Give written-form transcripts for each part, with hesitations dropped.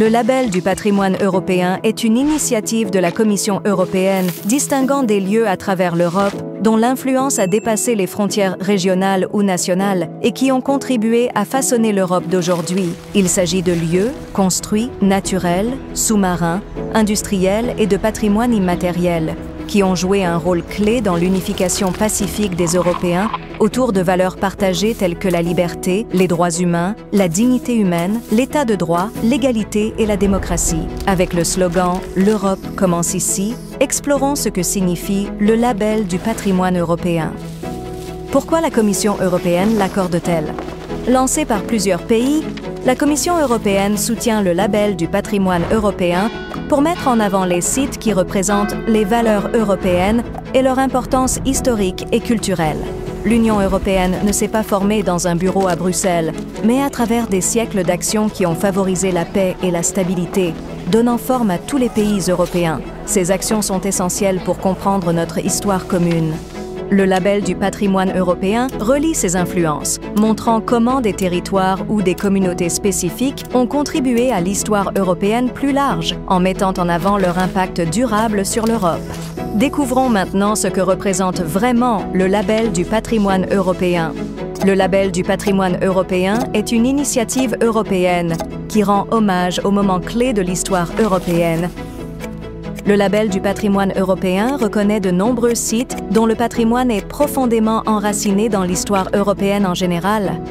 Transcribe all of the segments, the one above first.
Le label du patrimoine européen est une initiative de la Commission européenne distinguant des lieux à travers l'Europe dont l'influence a dépassé les frontières régionales ou nationales et qui ont contribué à façonner l'Europe d'aujourd'hui. Il s'agit de lieux construits, naturels, sous-marins, industriels et de patrimoine immatériel qui ont joué un rôle clé dans l'unification pacifique des Européens autour de valeurs partagées telles que la liberté, les droits humains, la dignité humaine, l'état de droit, l'égalité et la démocratie. Avec le slogan « L'Europe commence ici », explorons ce que signifie le label du patrimoine européen. Pourquoi la Commission européenne l'accorde-t-elle? Lancée par plusieurs pays, la Commission européenne soutient le label du patrimoine européen pour mettre en avant les sites qui représentent les valeurs européennes et leur importance historique et culturelle. L'Union européenne ne s'est pas formée dans un bureau à Bruxelles, mais à travers des siècles d'actions qui ont favorisé la paix et la stabilité, donnant forme à tous les pays européens. Ces actions sont essentielles pour comprendre notre histoire commune. Le label du patrimoine européen relie ces influences, montrant comment des territoires ou des communautés spécifiques ont contribué à l'histoire européenne plus large, en mettant en avant leur impact durable sur l'Europe. Découvrons maintenant ce que représente vraiment le label du patrimoine européen. Le label du patrimoine européen est une initiative européenne qui rend hommage aux moments clés de l'histoire européenne. Le label du patrimoine européen reconnaît de nombreux sites dont le patrimoine est profondément enraciné dans l'histoire européenne en général.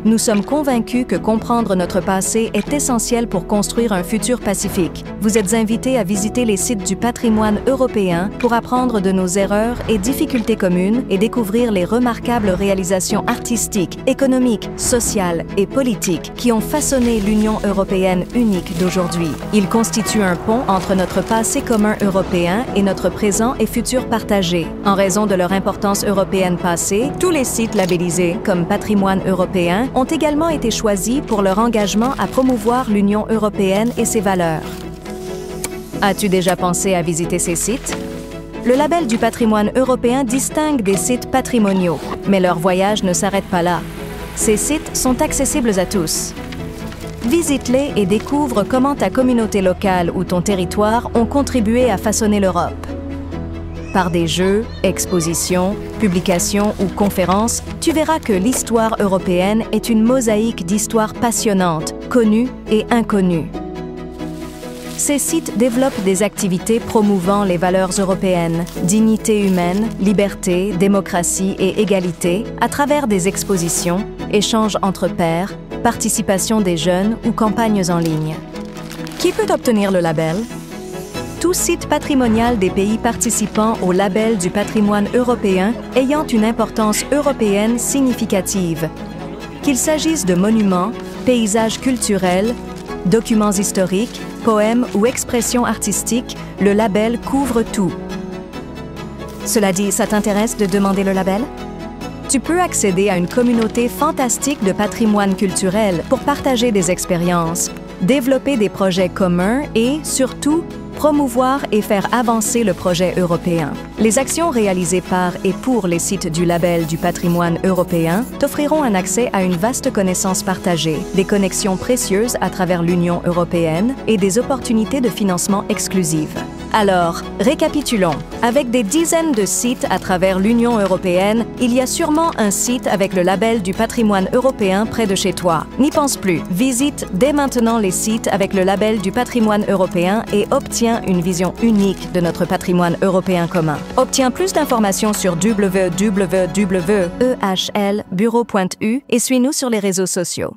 Nous sommes convaincus que comprendre notre passé est essentiel pour construire un futur pacifique. Vous êtes invités à visiter les sites du patrimoine européen pour apprendre de nos erreurs et difficultés communes et découvrir les remarquables réalisations artistiques, économiques, sociales et politiques qui ont façonné l'Union européenne unique d'aujourd'hui. Ils constituent un pont entre notre passé commun européen et notre présent et futur partagé. En raison de leur importance européenne passée, tous les sites labellisés comme patrimoine européen ont également été choisis pour leur engagement à promouvoir l'Union européenne et ses valeurs. As-tu déjà pensé à visiter ces sites? Le label du patrimoine européen distingue des sites patrimoniaux, mais leur voyage ne s'arrête pas là. Ces sites sont accessibles à tous. Visite-les et découvre comment ta communauté locale ou ton territoire ont contribué à façonner l'Europe. Par des jeux, expositions, publications ou conférences, tu verras que l'histoire européenne est une mosaïque d'histoires passionnantes, connues et inconnues. Ces sites développent des activités promouvant les valeurs européennes, dignité humaine, liberté, démocratie et égalité, à travers des expositions, échanges entre pairs, participation des jeunes ou campagnes en ligne. Qui peut obtenir le label? Tout site patrimonial des pays participants au label du patrimoine européen ayant une importance européenne significative. Qu'il s'agisse de monuments, paysages culturels, documents historiques, poèmes ou expressions artistiques, le label couvre tout. Cela dit, ça t'intéresse de demander le label? Tu peux accéder à une communauté fantastique de patrimoine culturel pour partager des expériences, développer des projets communs et, surtout, promouvoir et faire avancer le projet européen. Les actions réalisées par et pour les sites du label du patrimoine européen t'offriront un accès à une vaste connaissance partagée, des connexions précieuses à travers l'Union européenne et des opportunités de financement exclusives. Alors, récapitulons. Avec des dizaines de sites à travers l'Union européenne, il y a sûrement un site avec le label du patrimoine européen près de chez toi. N'y pense plus. Visite dès maintenant les sites avec le label du patrimoine européen et obtiens une vision unique de notre patrimoine européen commun. Obtiens plus d'informations sur www.ehlbureau.eu et suis-nous sur les réseaux sociaux.